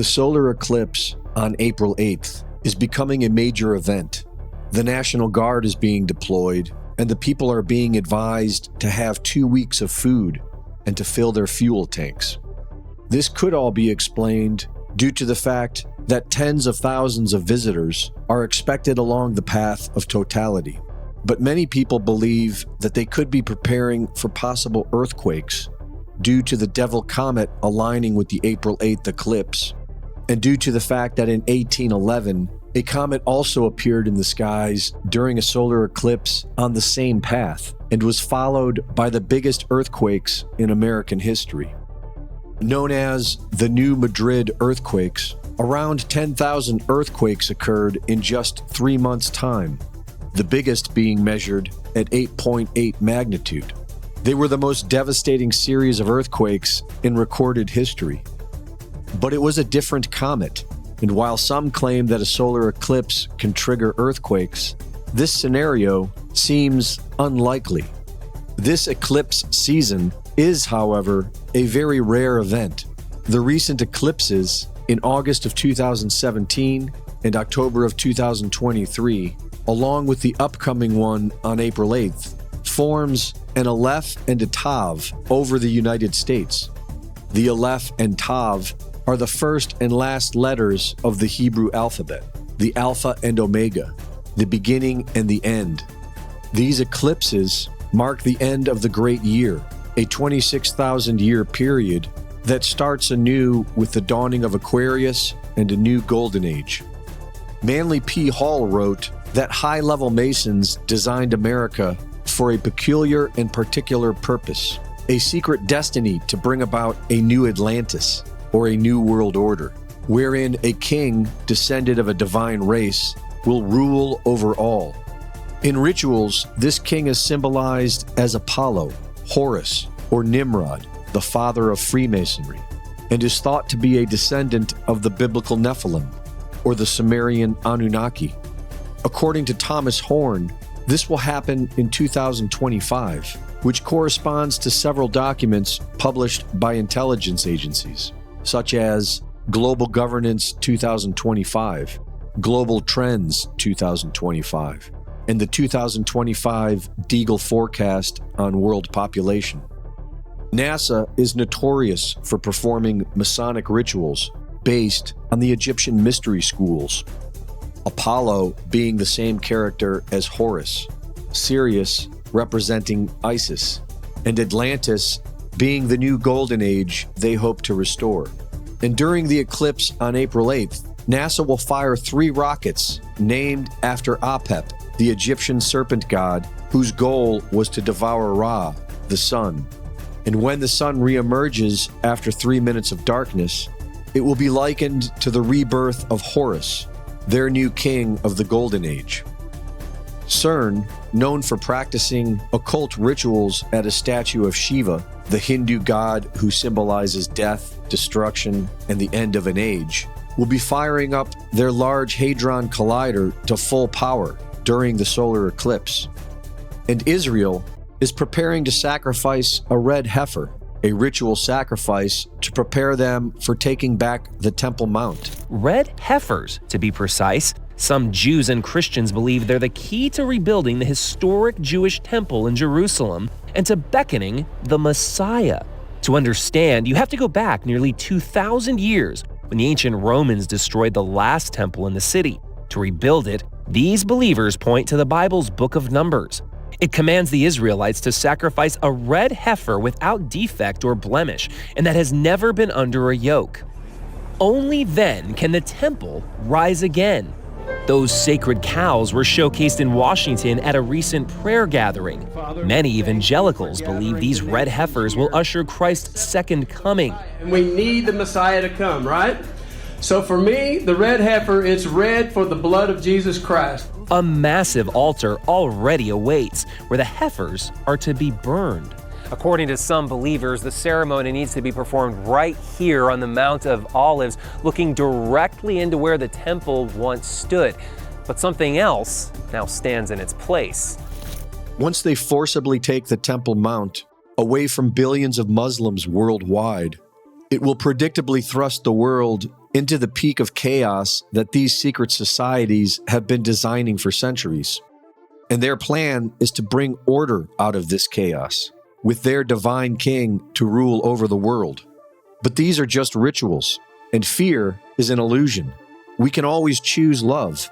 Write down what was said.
The solar eclipse on April 8th is becoming a major event. The National Guard is being deployed, and the people are being advised to have 2 weeks of food and to fill their fuel tanks. This could all be explained due to the fact that tens of thousands of visitors are expected along the path of totality. But many people believe that they could be preparing for possible earthquakes due to the Devil Comet aligning with the April 8th eclipse, and due to the fact that in 1811, a comet also appeared in the skies during a solar eclipse on the same path and was followed by the biggest earthquakes in American history. Known as the New Madrid earthquakes, around 10,000 earthquakes occurred in just 3 months' time, the biggest being measured at 8.8 magnitude. They were the most devastating series of earthquakes in recorded history. But it was a different comet, and while some claim that a solar eclipse can trigger earthquakes, this scenario seems unlikely. This eclipse season is, however, a very rare event. The recent eclipses in August of 2017 and October of 2023, along with the upcoming one on April 8th, forms an Aleph and a Tav over the United States. The Aleph and Tav are the first and last letters of the Hebrew alphabet, the Alpha and Omega, the beginning and the end. These eclipses mark the end of the Great Year, a 26,000-year period that starts anew with the dawning of Aquarius and a new golden age. Manly P. Hall wrote that high-level Masons designed America for a peculiar and particular purpose, a secret destiny to bring about a new Atlantis, or a new world order, wherein a king descended of a divine race will rule over all. In rituals, this king is symbolized as Apollo, Horus, or Nimrod, the father of Freemasonry, and is thought to be a descendant of the biblical Nephilim, or the Sumerian Anunnaki. According to Thomas Horn, this will happen in 2025, which corresponds to several documents published by intelligence agencies, such as Global Governance 2025, Global Trends 2025, and the 2025 Deagle Forecast on World Population. NASA is notorious for performing Masonic rituals based on the Egyptian mystery schools, Apollo being the same character as Horus, Sirius representing Isis, and Atlantis being the new golden age they hope to restore. And during the eclipse on April 8th, NASA will fire 3 rockets named after Apep, the Egyptian serpent god, whose goal was to devour Ra, the sun. And when the sun reemerges after 3 minutes of darkness, it will be likened to the rebirth of Horus, their new king of the Golden Age. CERN, known for practicing occult rituals at a statue of Shiva, the Hindu god who symbolizes death, destruction, and the end of an age, will be firing up their Large Hadron Collider to full power during the solar eclipse. And Israel is preparing to sacrifice a red heifer, a ritual sacrifice to prepare them for taking back the Temple Mount. Red heifers, to be precise. Some Jews and Christians believe they're the key to rebuilding the historic Jewish temple in Jerusalem and to beckoning the Messiah. To understand, you have to go back nearly 2,000 years when the ancient Romans destroyed the last temple in the city. To rebuild it, these believers point to the Bible's Book of Numbers. It commands the Israelites to sacrifice a red heifer without defect or blemish, and that has never been under a yoke. Only then can the temple rise again. Those sacred cows were showcased in Washington at a recent prayer gathering. Many evangelicals believe these red heifers will usher Christ's second coming. And we need the Messiah to come, right? So for me, the red heifer, it's red for the blood of Jesus Christ. A massive altar already awaits, where the heifers are to be burned. According to some believers, the ceremony needs to be performed right here on the Mount of Olives, looking directly into where the temple once stood. But something else now stands in its place. Once they forcibly take the Temple Mount away from billions of Muslims worldwide, it will predictably thrust the world into the peak of chaos that these secret societies have been designing for centuries. And their plan is to bring order out of this chaos, with their divine king to rule over the world. But these are just rituals, and fear is an illusion. We can always choose love,